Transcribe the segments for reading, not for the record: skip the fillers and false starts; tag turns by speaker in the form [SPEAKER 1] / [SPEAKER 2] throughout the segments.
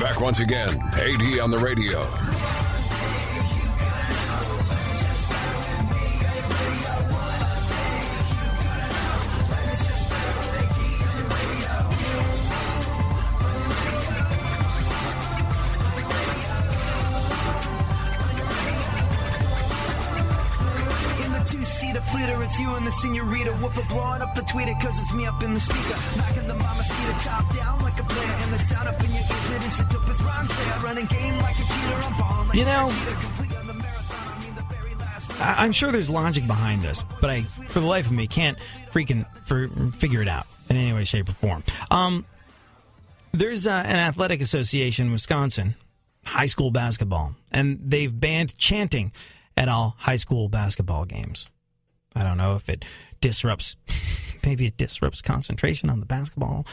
[SPEAKER 1] Back once again, AD on the radio.
[SPEAKER 2] Flitter, it's you and the senorita. Whoop a blowing up the tweeter, cause it's me up in the speaker. Knocking the mama seat top down like a player. And the sound up in your ears, it is the dopest rhyme. Say I run a game like a cheater. I'm balling like
[SPEAKER 3] I'm sure there's logic behind this, but I, for the life of me, can't freaking figure it out in any way, shape, or form. There's an athletic association in Wisconsin, high school basketball, and they've banned chanting at all high school basketball games. I don't know if it disrupts, maybe it disrupts concentration on the basketball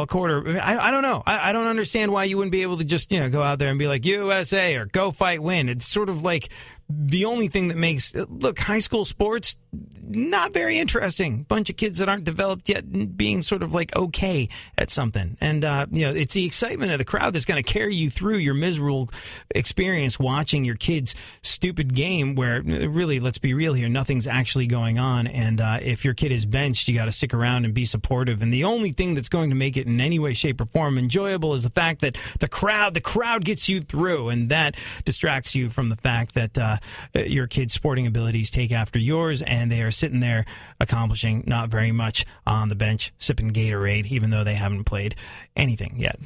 [SPEAKER 3] court. Or I don't know. I don't understand why you wouldn't be able to just, go out there and be like, USA or go fight win. It's sort of like the only thing that makes, look, high school sports, not very interesting. Bunch of kids that aren't developed yet being sort of like okay at something. And, it's the excitement of the crowd that's going to carry you through your miserable experience watching your kid's stupid game where really, let's be real here, nothing's actually going on. And if your kid is benched, you got to stick around and be supportive. And the only thing that's going to make it in any way, shape, or form enjoyable is the fact that the crowd gets you through. And that distracts you from the fact that your kid's sporting abilities take after yours, and they are sitting there accomplishing not very much on the bench, sipping Gatorade, even though they haven't played anything yet.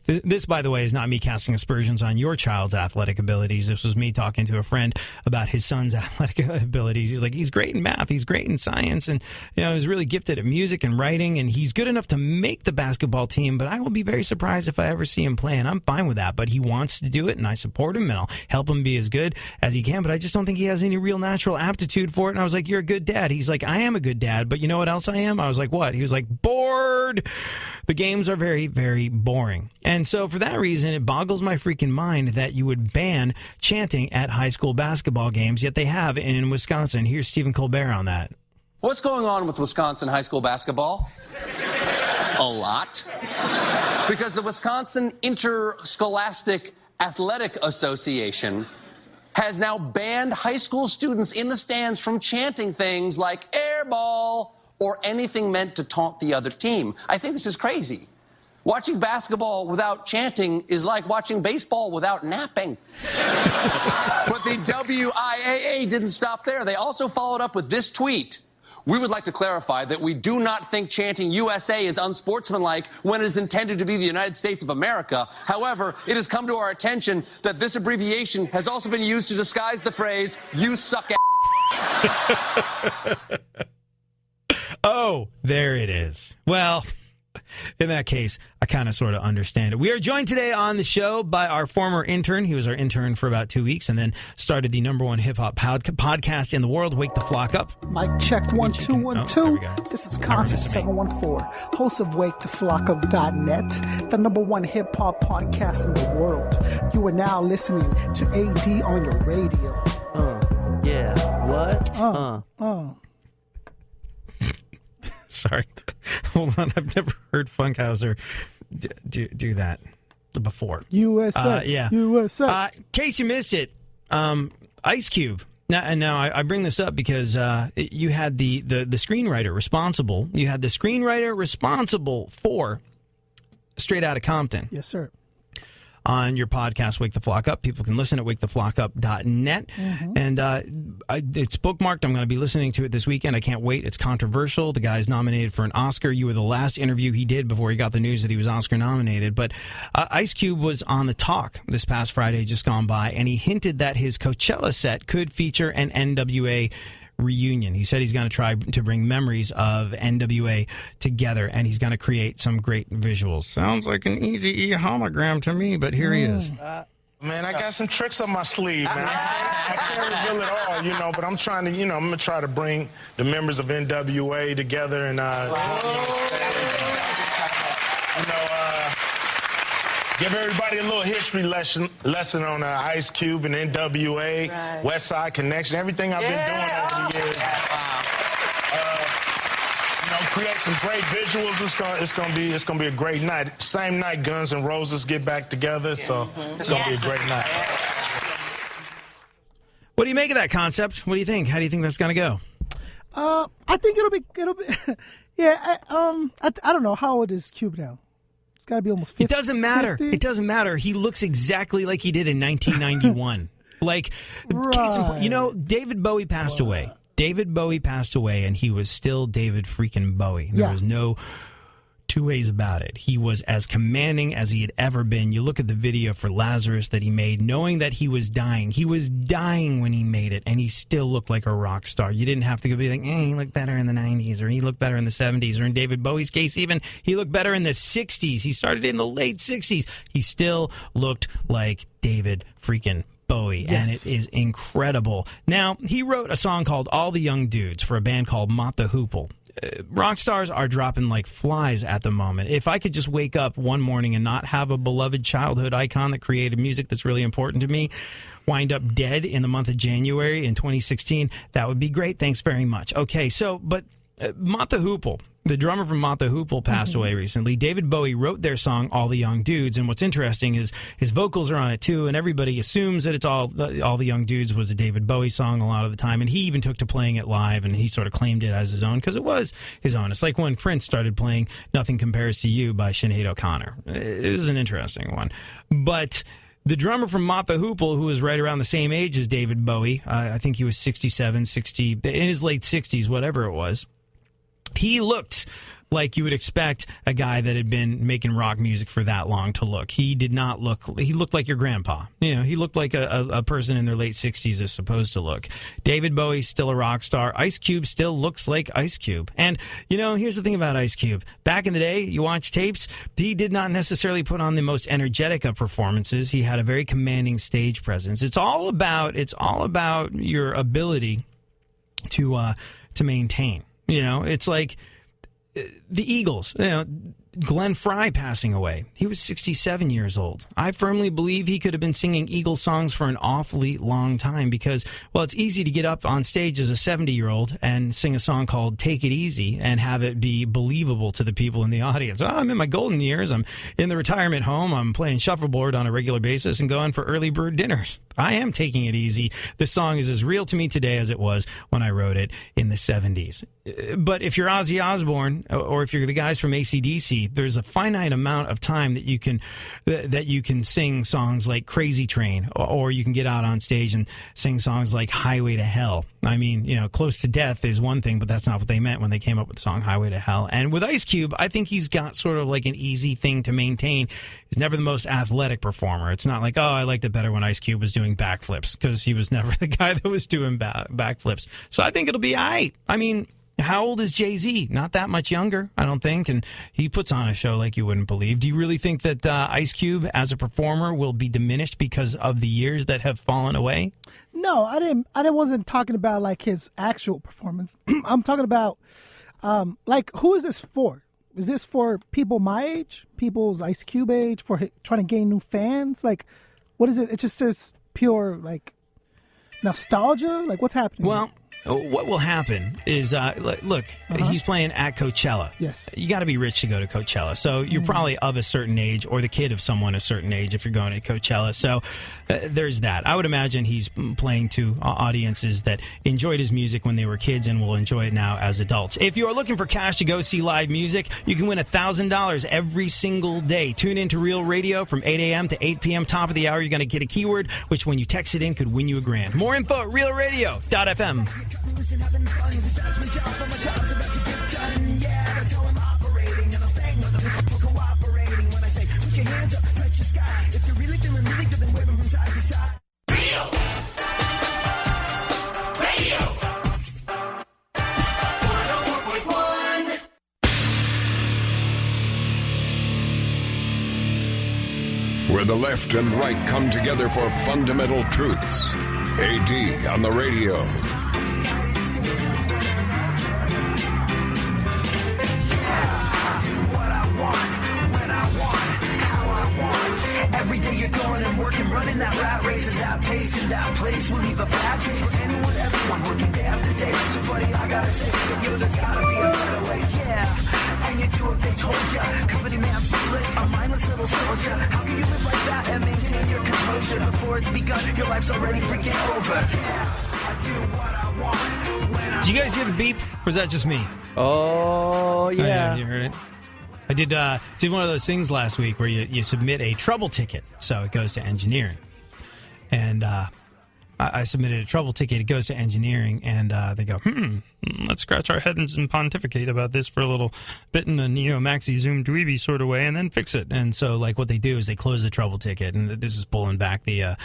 [SPEAKER 3] This, by the way, is not me casting aspersions on your child's athletic abilities. This was me talking to a friend about his son's athletic abilities. He's like, he's great in math, he's great in science, and he's really gifted at music and writing, and he's good enough to make the basketball team, but I will be very surprised if I ever see him play, and I'm fine with that. But he wants to do it, and I support him, and I'll help him be as good as he can, but I just don't think he has any real natural aptitude for it. And I was like, you're a good dad. He's like, I am a good dad, but you know what else I am? I was like, what? He was like, bored. The games are very, very boring. And so for that reason, it boggles my freaking mind that you would ban chanting at high school basketball games, yet they have in Wisconsin. Here's Stephen Colbert on that.
[SPEAKER 4] What's going on with Wisconsin high school basketball? A lot. Because the Wisconsin Interscholastic Athletic Association has now banned high school students in the stands from chanting things like air ball or anything meant to taunt the other team. I think this is crazy. Watching basketball without chanting is like watching baseball without napping. But the WIAA didn't stop there. They also followed up with this tweet. We would like to clarify that we do not think chanting USA is unsportsmanlike when it is intended to be the United States of America. However, it has come to our attention that this abbreviation has also been used to disguise the phrase, you suck ass.
[SPEAKER 3] Oh, there it is. Well, in that case, I kind of sort of understand it. We are joined today on the show by our former intern. He was our intern for about 2 weeks and then started the #1 hip-hop podcast in the world, Wake the Flock Up.
[SPEAKER 5] Mic check 1 2 1 2. This is Concept 714, host of WakeTheFlockUp.net, the #1 hip-hop podcast in the world. You are now listening to AD on your radio.
[SPEAKER 6] Yeah, what?
[SPEAKER 3] Sorry. Hold on. I've never heard Funkhauser do that before.
[SPEAKER 5] USA.
[SPEAKER 3] Yeah.
[SPEAKER 5] USA.
[SPEAKER 3] In case you missed it, Ice Cube. Now I bring this up because you had the screenwriter responsible. You had the screenwriter responsible for Straight Outta Compton.
[SPEAKER 5] Yes, sir.
[SPEAKER 3] On your podcast, Wake the Flock Up. People can listen at waketheflockup.net. Mm-hmm. And it's bookmarked. I'm going to be listening to it this weekend. I can't wait. It's controversial. The guy's nominated for an Oscar. You were the last interview he did before he got the news that he was Oscar nominated. But Ice Cube was on The Talk this past Friday, just gone by, and he hinted that his Coachella set could feature an NWA reunion. He said he's going to try to bring memories of NWA together, and he's going to create some great visuals. Sounds like an Eazy-E hologram to me, but here he is.
[SPEAKER 7] Man, I got some tricks up my sleeve, man. I can't reveal it all, but I'm trying to, I'm going to try to bring the members of NWA together and join me on stage. Give everybody a little history lesson on Ice Cube and NWA, right. West Side Connection, everything I've been doing over the years. create some great visuals. It's gonna be a great night. Same night Guns N' Roses get back together, so it's gonna be a great night.
[SPEAKER 3] What do you make of that concept? What do you think? How do you think that's gonna go?
[SPEAKER 5] I think it'll be. Yeah. I don't know, how old is Cube now. It's got to be almost 50.
[SPEAKER 3] It doesn't matter.
[SPEAKER 5] 50?
[SPEAKER 3] It doesn't matter. He looks exactly like he did in 1991. Like,
[SPEAKER 5] Right.
[SPEAKER 3] you know, David Bowie passed away. David Bowie passed away, and he was still David freaking Bowie. There was no two ways about it. He was as commanding as he had ever been. You look at the video for Lazarus that he made, knowing that he was dying. He was dying when he made it, and he still looked like a rock star. You didn't have to be like, he looked better in the 90s, or he looked better in the 70s, or in David Bowie's case, even, he looked better in the 60s. He started in the late 60s. He still looked like David freaking Bowie, and it is incredible. Now, he wrote a song called All the Young Dudes for a band called Mott the Hoople. Rock stars are dropping like flies at the moment. If I could just wake up one morning and not have a beloved childhood icon that created music that's really important to me wind up dead in the month of January in 2016, that would be great. Thanks very much. Okay, so, but Mott the Hoople, the drummer from Mott the Hoople, passed away recently. David Bowie wrote their song All the Young Dudes, and what's interesting is his vocals are on it too, and everybody assumes that it's All the Young Dudes was a David Bowie song a lot of the time, and he even took to playing it live, and he sort of claimed it as his own because it was his own. It's like when Prince started playing Nothing Compares to You by Sinead O'Connor. It was an interesting one. But the drummer from Mott the Hoople, who was right around the same age as David Bowie, I think he was 67, 60, in his late 60s, whatever it was, he looked like you would expect a guy that had been making rock music for that long to look. He did not look, he looked like your grandpa. You know, he looked like a person in their late 60s is supposed to look. David Bowie's still a rock star. Ice Cube still looks like Ice Cube. And, you know, here's the thing about Ice Cube. Back in the day, you watch tapes, he did not necessarily put on the most energetic of performances. He had a very commanding stage presence. It's all about your ability to maintain. You know, it's like the Eagles, you know, Glenn Frey passing away. He was 67 years old. I firmly believe he could have been singing Eagles songs for an awfully long time because, well, it's easy to get up on stage as a 70-year-old and sing a song called Take It Easy and have it be believable to the people in the audience. Oh, I'm in my golden years. I'm in the retirement home. I'm playing shuffleboard on a regular basis and going for early bird dinners. I am taking it easy. This song is as real to me today as it was when I wrote it in the 70s. But if you're Ozzy Osbourne or if you're the guys from AC/DC, there's a finite amount of time that you can sing songs like Crazy Train, or you can get out on stage and sing songs like Highway to Hell. I mean, you know, Close to Death is one thing, but that's not what they meant when they came up with the song Highway to Hell. And with Ice Cube, I think he's got sort of like an easy thing to maintain. He's never the most athletic performer. It's not like, oh, I liked it better when Ice Cube was doing backflips, because he was never the guy that was doing backflips. So I think it'll be all right. I mean, how old is Jay-Z? Not that much younger, I don't think, and he puts on a show like you wouldn't believe. Do you really think that Ice Cube as a performer will be diminished because of the years that have fallen away?
[SPEAKER 5] No, I wasn't talking about like his actual performance. I'm talking about like, who is this for? Is this for people my age, people's Ice Cube age, for trying to gain new fans? Like, what is it? It just says pure like nostalgia. Like, what's happening?
[SPEAKER 3] Well, what will happen is, look, he's playing at Coachella.
[SPEAKER 5] Yes.
[SPEAKER 3] You got to be rich to go to Coachella. So you're probably of a certain age, or the kid of someone a certain age if you're going to Coachella. So there's that. I would imagine he's playing to audiences that enjoyed his music when they were kids and will enjoy it now as adults. If you are looking for cash to go see live music, you can win $1,000 every single day. Tune in to Real Radio from 8 a.m. to 8 p.m. Top of the hour, you're going to get a keyword, which when you text it in could win you a grand. More info at realradio.fm.
[SPEAKER 1] Where the left and right come together for fundamental truths. AD on the radio.
[SPEAKER 2] Every day you're going and working, running that rat race, and that pace and that place will leave a bad taste for anyone, everyone, working day after day. So buddy, I gotta say, yo, there's gotta be a better way, yeah. hold ya. Company man public, a mindless little soldier. How can you live like that and maintain your composure? Before it's begun, your life's already freaking over. Yeah, I do what I want.
[SPEAKER 3] Did you guys hear the beep? Or was that just me?
[SPEAKER 6] Oh, yeah.
[SPEAKER 3] You heard it? I did one of those things last week where you submit a trouble ticket, so it goes to engineering. And I submitted a trouble ticket, it goes to engineering, and they go, let's scratch our heads and pontificate about this for a little bit in a Neo-Maxi Zoom dweeby sort of way, and then fix it. And so, like, what they do is they close the trouble ticket, and this is pulling back the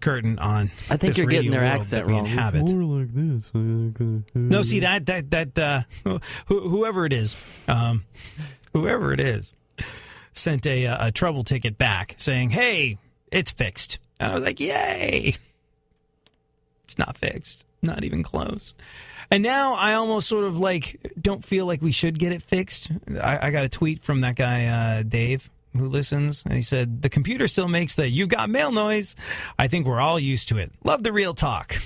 [SPEAKER 3] curtain on.
[SPEAKER 6] I think
[SPEAKER 3] this
[SPEAKER 6] you're getting their
[SPEAKER 3] radio world
[SPEAKER 6] accent
[SPEAKER 3] that we
[SPEAKER 6] wrong.
[SPEAKER 3] inhabit.
[SPEAKER 6] It's more like this.
[SPEAKER 3] No, see that whoever it is, sent a trouble ticket back saying, "Hey, it's fixed." And I was like, "Yay!" It's not fixed, not even close. And now I almost sort of like don't feel like we should get it fixed. I got a tweet from that guy Dave who listens, and he said the computer still makes the "you got mail" noise. I think we're all used to it. Love the real talk.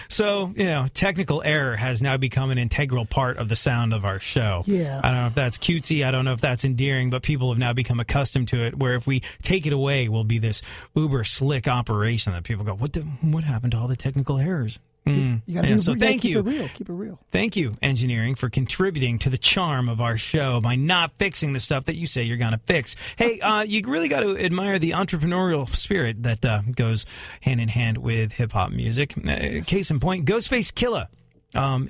[SPEAKER 3] So, technical error has now become an integral part of the sound of our show.
[SPEAKER 5] Yeah.
[SPEAKER 3] I don't know if that's cutesy. I don't know if that's endearing, but people have now become accustomed to it, where if we take it away, we'll be this uber slick operation that people go, what happened to all the technical errors?
[SPEAKER 5] You gotta
[SPEAKER 3] Thank you.
[SPEAKER 5] Keep it real.
[SPEAKER 3] Thank you, engineering, for contributing to the charm of our show by not fixing the stuff that you say you're going to fix. Hey, you really got to admire the entrepreneurial spirit that goes hand in hand with hip-hop music. Case in point, Ghostface Killah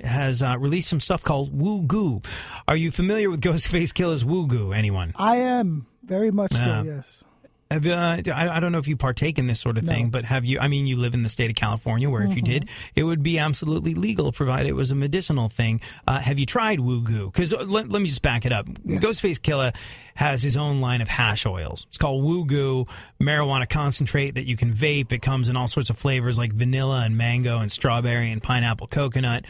[SPEAKER 3] has released some stuff called Woo Goo. Are you familiar with Ghostface Killah's Woo Goo, anyone?
[SPEAKER 5] I am, very much so, yes.
[SPEAKER 3] I don't know if you partake in this sort of thing, but have you? I mean, you live in the state of California, where if you did, it would be absolutely legal, provided it was a medicinal thing. Have you tried Woo Goo? Because let me just back it up. Yes. Ghostface Killah has his own line of hash oils. It's called Woo Goo, marijuana concentrate that you can vape. It comes in all sorts of flavors like vanilla and mango and strawberry and pineapple coconut.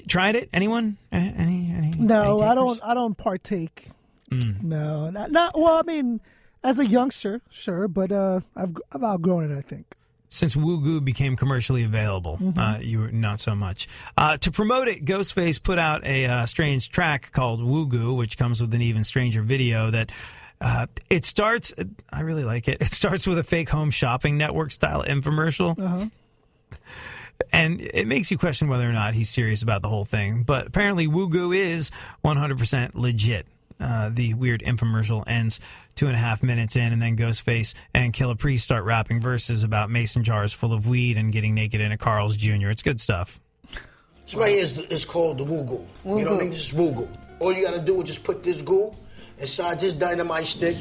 [SPEAKER 3] Tried it? Anyone?
[SPEAKER 5] No, I don't partake. No, not. Well, I mean, as a youngster, sure, but I've outgrown it, I think.
[SPEAKER 3] Since Woo Goo became commercially available, you were not so much. To promote it, Ghostface put out a strange track called Woo Goo, which comes with an even stranger video that it starts, I really like it, it starts with a fake home shopping network style infomercial. And it makes you question whether or not he's serious about the whole thing. But apparently Woo Goo is 100% legit. The weird infomercial ends 2.5 minutes in, and then Ghostface and Killah Priest start rapping verses about mason jars full of weed and getting naked in a Carl's Jr. It's good stuff.
[SPEAKER 8] This right here is called the Woo Goo. You know what I mean? This is Woo Goo. All you got to do is just put this goo inside this dynamite stick.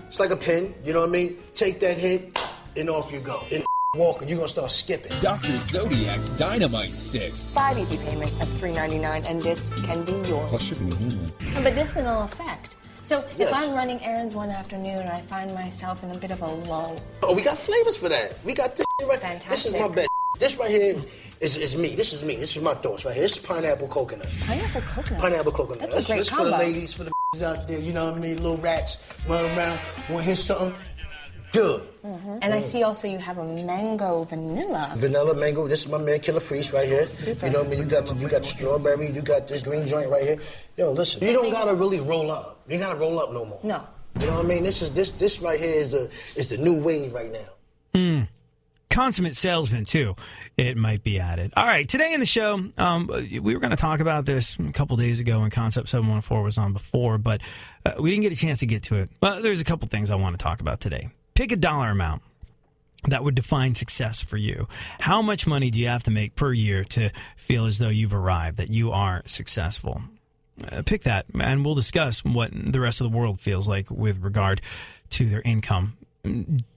[SPEAKER 8] It's like a pin, you know what I mean? Take that hit, and off you go. And walking, you're going to start skipping.
[SPEAKER 9] Dr. Zodiac's Dynamite Sticks.
[SPEAKER 10] 5 easy payments of $3.99, and this can be yours.
[SPEAKER 9] Plus shipping and handling.
[SPEAKER 10] A medicinal effect. So if I'm running errands one afternoon and I find myself in a bit of a lull.
[SPEAKER 8] Oh, we got flavors for that. We got this right.
[SPEAKER 10] Fantastic.
[SPEAKER 8] This is my best. This right here is me. This is me. This is my thoughts right here. This is pineapple coconut.
[SPEAKER 10] Pineapple coconut?
[SPEAKER 8] Pineapple coconut.
[SPEAKER 10] That's a great combo.
[SPEAKER 8] For the ladies, for the out there, you know what I mean? Little rats running around. Want to hear something? Good.
[SPEAKER 10] And I see also you have a mango vanilla.
[SPEAKER 8] Vanilla mango. This is my man Killah Priest right here. Super. You know what I mean? You got the strawberry. You got this green joint right here. Yo, listen. You don't gotta really roll up. You gotta roll up no more.
[SPEAKER 10] No.
[SPEAKER 8] You know what I mean? This right here is the new wave right now.
[SPEAKER 3] Consummate salesman too, it might be added. All right, today in the show, we were going to talk about this a couple days ago when Concept 714 was on before, but we didn't get a chance to get to it. But there's a couple things I want to talk about today. Pick a dollar amount that would define success for you. How much money do you have to make per year to feel as though you've arrived, that you are successful? Pick that, and we'll discuss what the rest of the world feels like with regard to their income,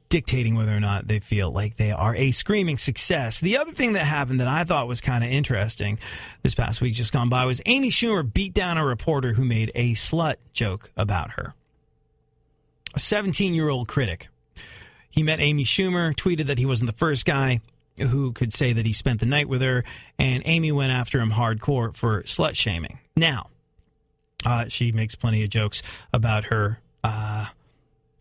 [SPEAKER 3] dictating whether or not they feel like they are a screaming success. The other thing that happened that I thought was kind of interesting this past week just gone by was Amy Schumer beat down a reporter who made a slut joke about her. A 17-year-old critic. He met Amy Schumer, tweeted that he wasn't the first guy who could say that he spent the night with her, and Amy went after him hardcore for slut-shaming. Now, she makes plenty of jokes about her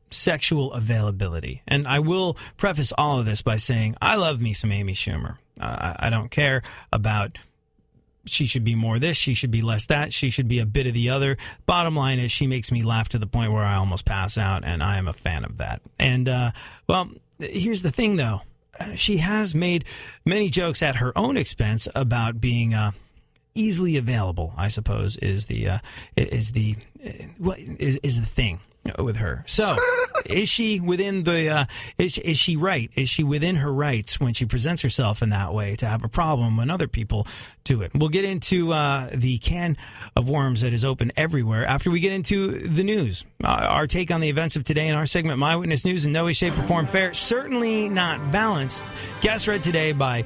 [SPEAKER 3] sexual availability. And I will preface all of this by saying I love me some Amy Schumer. I don't care about she should be more this, she should be less that, she should be a bit of the other. Bottom line is she makes me laugh to the point where I almost pass out, and I am a fan of that. And, well, here's the thing, though. She has made many jokes at her own expense about being easily available, I suppose, is the thing with her. So, is she within the is she right? Is she within her rights when she presents herself in that way to have a problem when other people do it? We'll get into the can of worms that is open everywhere after we get into the news. Our take on the events of today in our segment, My Witness News, in no way, shape, or form fair. Certainly not balanced. Guest read today by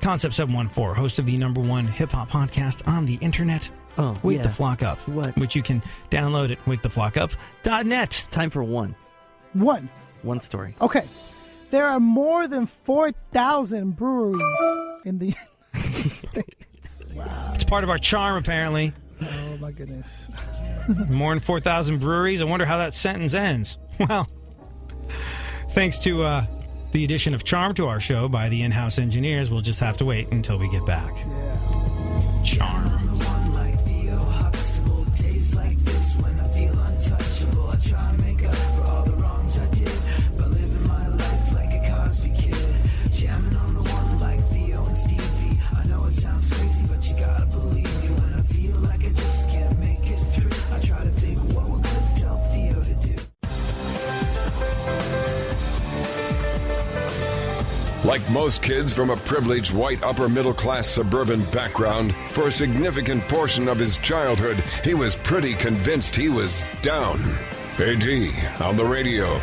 [SPEAKER 3] Concept 714, host of the #1 hip-hop podcast on the internet. Wake the Flock Up, which you can download at waketheflockup.net.
[SPEAKER 6] Time for one story.
[SPEAKER 5] Okay. There are more than 4,000 breweries in the United States. Wow.
[SPEAKER 3] It's part of our charm, apparently.
[SPEAKER 5] Oh, my goodness.
[SPEAKER 3] More than 4,000 breweries. I wonder how that sentence ends. Well, thanks to the addition of charm to our show by the in-house engineers, we'll just have to wait until we get back. Yeah. Charm.
[SPEAKER 1] Like most kids from a privileged white upper-middle-class suburban background, for a significant portion of his childhood, he was pretty convinced he was down. AD on the radio.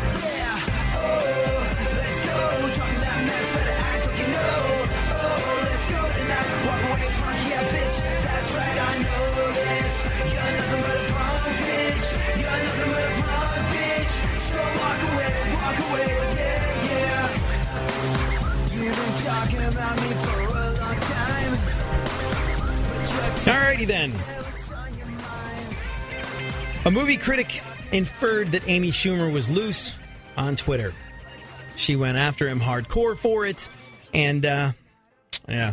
[SPEAKER 3] Alrighty then. A movie critic inferred that Amy Schumer was loose on Twitter. She went after him hardcore for it, and yeah.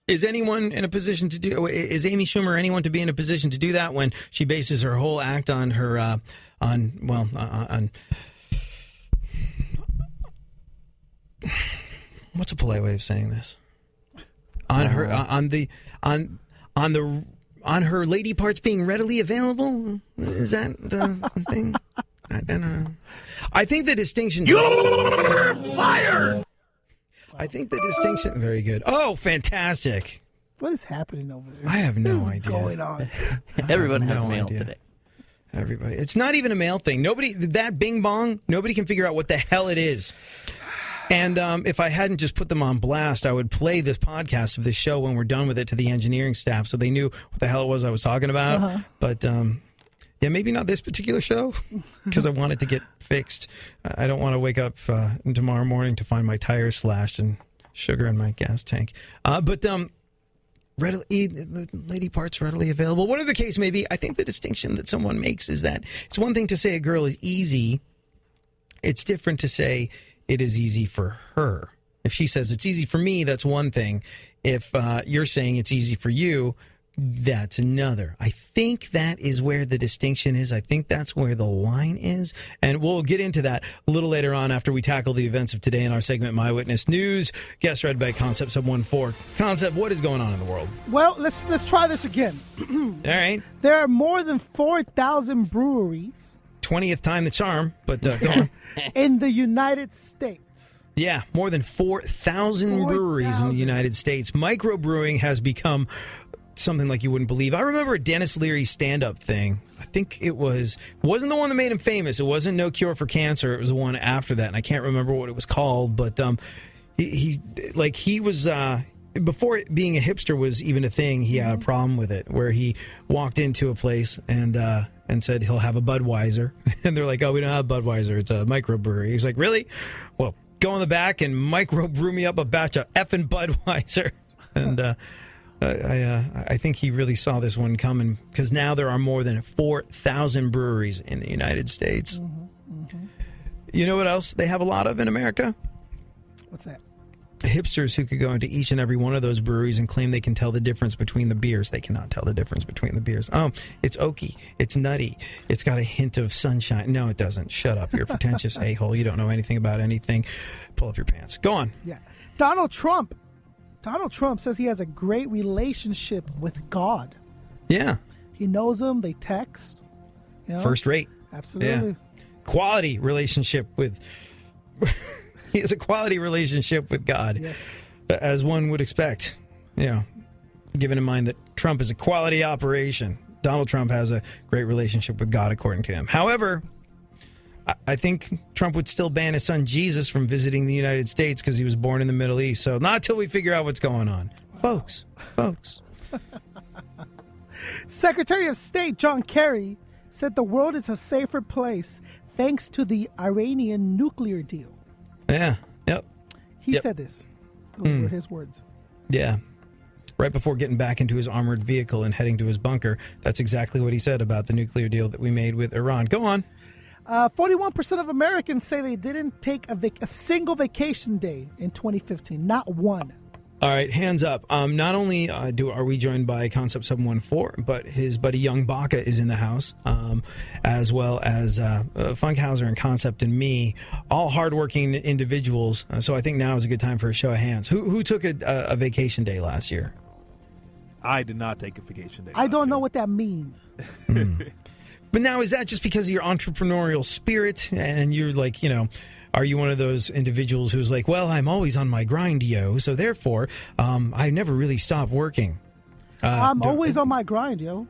[SPEAKER 3] Is anyone in a position to do? Is Amy Schumer anyone to be in a position to do that when she bases her whole act on her on what's a polite way of saying this? On her on her lady parts being readily available? Is that the thing? I don't know. I think the distinction.
[SPEAKER 11] You're fired.
[SPEAKER 3] I think the distinction. Very good. Oh, fantastic!
[SPEAKER 5] What is happening over there?
[SPEAKER 3] I have no
[SPEAKER 5] idea.
[SPEAKER 3] What's
[SPEAKER 5] going on?
[SPEAKER 6] Everyone has mail today.
[SPEAKER 3] Everybody. It's not even a mail thing. Nobody. That Bing Bong. Nobody can figure out what the hell it is. And if I hadn't just put them on blast, I would play this podcast of this show when we're done with it to the engineering staff so they knew what the hell it was I was talking about. Uh-huh. But, yeah, maybe not this particular show because I want it to get fixed. I don't want to wake up tomorrow morning to find my tires slashed and sugar in my gas tank. But lady parts readily available. Whatever the case may be, I think the distinction that someone makes is that it's one thing to say a girl is easy. It's different to say it is easy for her. If she says it's easy for me, that's one thing. If you're saying it's easy for you, that's another. I think that is where the distinction is. I think that's where the line is. And we'll get into that a little later on after we tackle the events of today in our segment, My Witness News. Guest read by Concept 714. Concept, what is going on in the world?
[SPEAKER 5] Well, let's try this again.
[SPEAKER 3] All right.
[SPEAKER 5] There are more than 4,000 breweries.
[SPEAKER 3] 20th time the charm, but go on.
[SPEAKER 5] In the United States.
[SPEAKER 3] Yeah, more than 4,000 breweries in the United States. Microbrewing has become something like you wouldn't believe. I remember a Dennis Leary stand-up thing. I think it wasn't the one that made him famous. It wasn't No Cure for Cancer. It was the one after that, and I can't remember what it was called. But he was before being a hipster was even a thing. He had a problem with it, where he walked into a place and said he'll have a Budweiser, and they're like, "Oh, we don't have Budweiser. It's a microbrewery." He's like, "Really? Well, go in the back and microbrew me up a batch of effing Budweiser." And I think he really saw this one coming because now there are more than 4,000 breweries in the United States. Mm-hmm. Mm-hmm. You know what else they have a lot of in America?
[SPEAKER 5] What's that?
[SPEAKER 3] hipsters who could go into each and every one of those breweries and claim they can tell the difference between the beers. They cannot tell the difference between the beers. Oh, it's oaky. It's nutty. It's got a hint of sunshine. No, it doesn't. Shut up. You're a pretentious a-hole. You don't know anything about anything. Pull up your pants. Go on.
[SPEAKER 5] Yeah. Donald Trump says he has a great relationship with God.
[SPEAKER 3] Yeah.
[SPEAKER 5] He knows him. They text. You know?
[SPEAKER 3] First rate.
[SPEAKER 5] Absolutely.
[SPEAKER 3] Yeah. Quality relationship with... He has a quality relationship with God, yes, as one would expect. You know, given in mind that Trump is a quality operation. Donald Trump has a great relationship with God, according to him. However, I think Trump would still ban his son Jesus from visiting the United States because he was born in the Middle East. So not until we figure out what's going on. Folks.
[SPEAKER 5] Secretary of State John Kerry said the world is a safer place thanks to the Iranian nuclear deal.
[SPEAKER 3] Yeah. Yep.
[SPEAKER 5] He said this. Those were his words.
[SPEAKER 3] Yeah. Right before getting back into his armored vehicle and heading to his bunker. That's exactly what he said about the nuclear deal that we made with Iran. Go on.
[SPEAKER 5] 41% of Americans say they didn't take a single vacation day in 2015. Not one.
[SPEAKER 3] All right, hands up. Not only are we joined by Concept 714, but his buddy Young Baca is in the house, as well as Funkhauser and Concept and me, all hardworking individuals. So I think now is a good time for a show of hands. Who took a vacation day last year?
[SPEAKER 12] I did not take a vacation day.
[SPEAKER 5] I don't know what that means.
[SPEAKER 3] But now, is that just because of your entrepreneurial spirit and you're like, you know, are you one of those individuals who's like, well, I'm always on my grind, yo, so therefore I never really stop working?
[SPEAKER 5] I'm always on my grind, yo.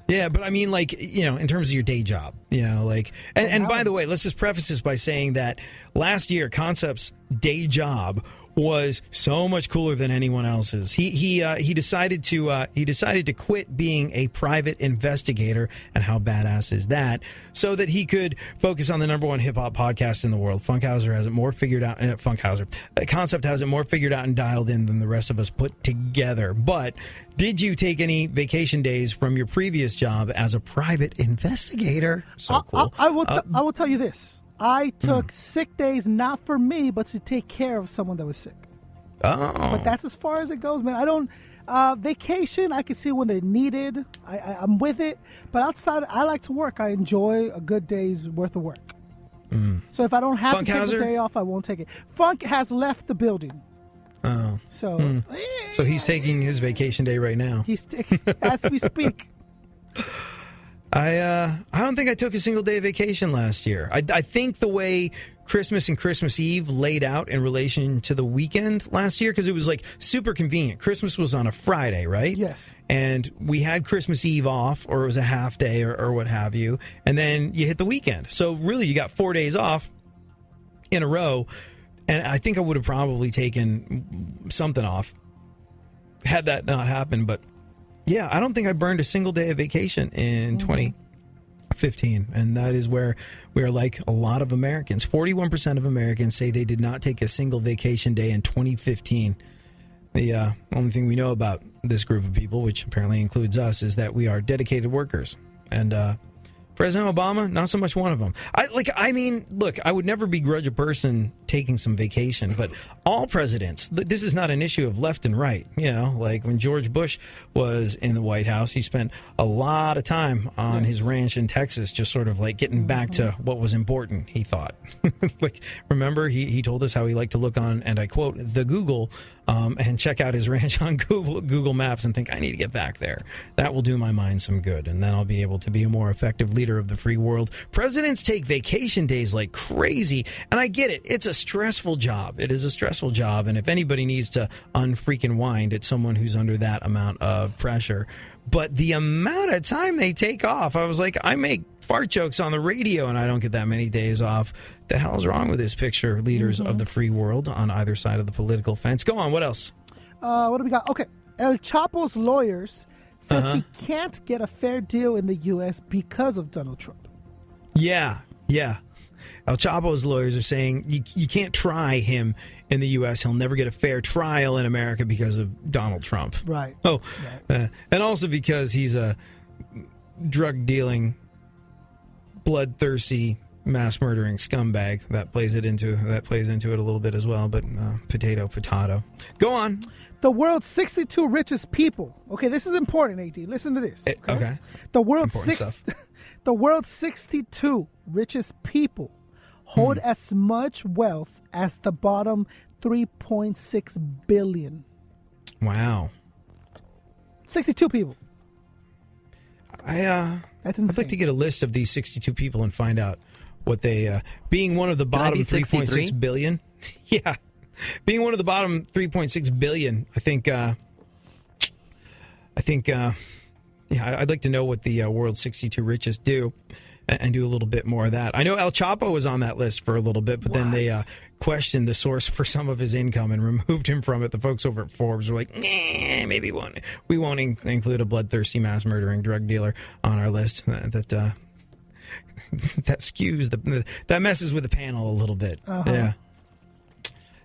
[SPEAKER 3] Yeah, but I mean, like, you know, in terms of your day job, you know, like, and by the way, let's just preface this by saying that last year, Concept's day job was so much cooler than anyone else's. He decided to quit being a private investigator, and how badass is that, so that he could focus on the number one hip hop podcast in the world. Funkhauser has it more figured out, and Concept has it more figured out and dialed in than the rest of us put together. But did you take any vacation days from your previous job as a private investigator? So cool.
[SPEAKER 5] I will tell you this. I took sick days not for me, but to take care of someone that was sick.
[SPEAKER 3] Oh.
[SPEAKER 5] But that's as far as it goes, man. I don't... vacation, I can see when they're needed. I'm with it. But outside, I like to work. I enjoy a good day's worth of work. So if I don't have to take a day off, I won't take it. Funk has left the building.
[SPEAKER 3] Oh.
[SPEAKER 5] So
[SPEAKER 3] he's taking his vacation day right now.
[SPEAKER 5] As we speak.
[SPEAKER 3] I don't think I took a single day of vacation last year. I think the way Christmas and Christmas Eve laid out in relation to the weekend last year, because it was like super convenient. Christmas was on a Friday, right?
[SPEAKER 5] Yes.
[SPEAKER 3] And we had Christmas Eve off, or it was a half day or what have you. And then you hit the weekend. So really you got 4 days off in a row. And I think I would have probably taken something off had that not happened. But yeah, I don't think I burned a single day of vacation in 2015. And that is where we are like a lot of Americans. 41% of Americans say they did not take a single vacation day in 2015. The only thing we know about this group of people, which apparently includes us, is that we are dedicated workers. And President Obama, not so much one of them. I would never begrudge a person taking some vacation, but all presidents, this is not an issue of left and right. You know, like when George Bush was in the White House, he spent a lot of time on his ranch in Texas, just sort of like getting back to what was important, he thought. Like, remember, he told us how he liked to look on, and I quote, the Google, and check out his ranch on Google Maps and think, I need to get back there. That will do my mind some good, and then I'll be able to be a more effective leader of the free world. Presidents take vacation days like crazy, and I get it. It's a stressful job. It is a stressful job, and if anybody needs to unfreaking wind, it's someone who's under that amount of pressure. But the amount of time they take off, I was like, I make fart jokes on the radio, and I don't get that many days off. The hell's wrong with this picture, leaders of the free world on either side of the political fence? Go on, what else? What
[SPEAKER 5] do we got? Okay, El Chapo's lawyers says he can't get a fair deal in the U.S. because of Donald Trump.
[SPEAKER 3] Yeah. El Chapo's lawyers are saying you can't try him in the U.S. He'll never get a fair trial in America because of Donald Trump.
[SPEAKER 5] Right.
[SPEAKER 3] Oh, right. And also because he's a drug-dealing, bloodthirsty, mass murdering scumbag. That plays into it a little bit as well. But potato. Go on.
[SPEAKER 5] The world's 62 richest people. Okay, this is important, AD. Listen to this.
[SPEAKER 3] Okay.
[SPEAKER 5] The world's 62 richest people hold as much wealth as the bottom 3.6 billion.
[SPEAKER 3] Wow.
[SPEAKER 5] 62 people.
[SPEAKER 3] That's insane. I'd like to get a list of these 62 people and find out what they, being one of the bottom 3.6 billion. Yeah. Being one of the bottom 3.6 billion, I think, I'd like to know what the world's 62 richest do and do a little bit more of that. I know El Chapo was on that list for a little bit, but then they questioned the source for some of his income and removed him from it. The folks over at Forbes were like, maybe we won't include a bloodthirsty mass murdering drug dealer on our list. That skews, that messes with the panel a little bit. Yeah.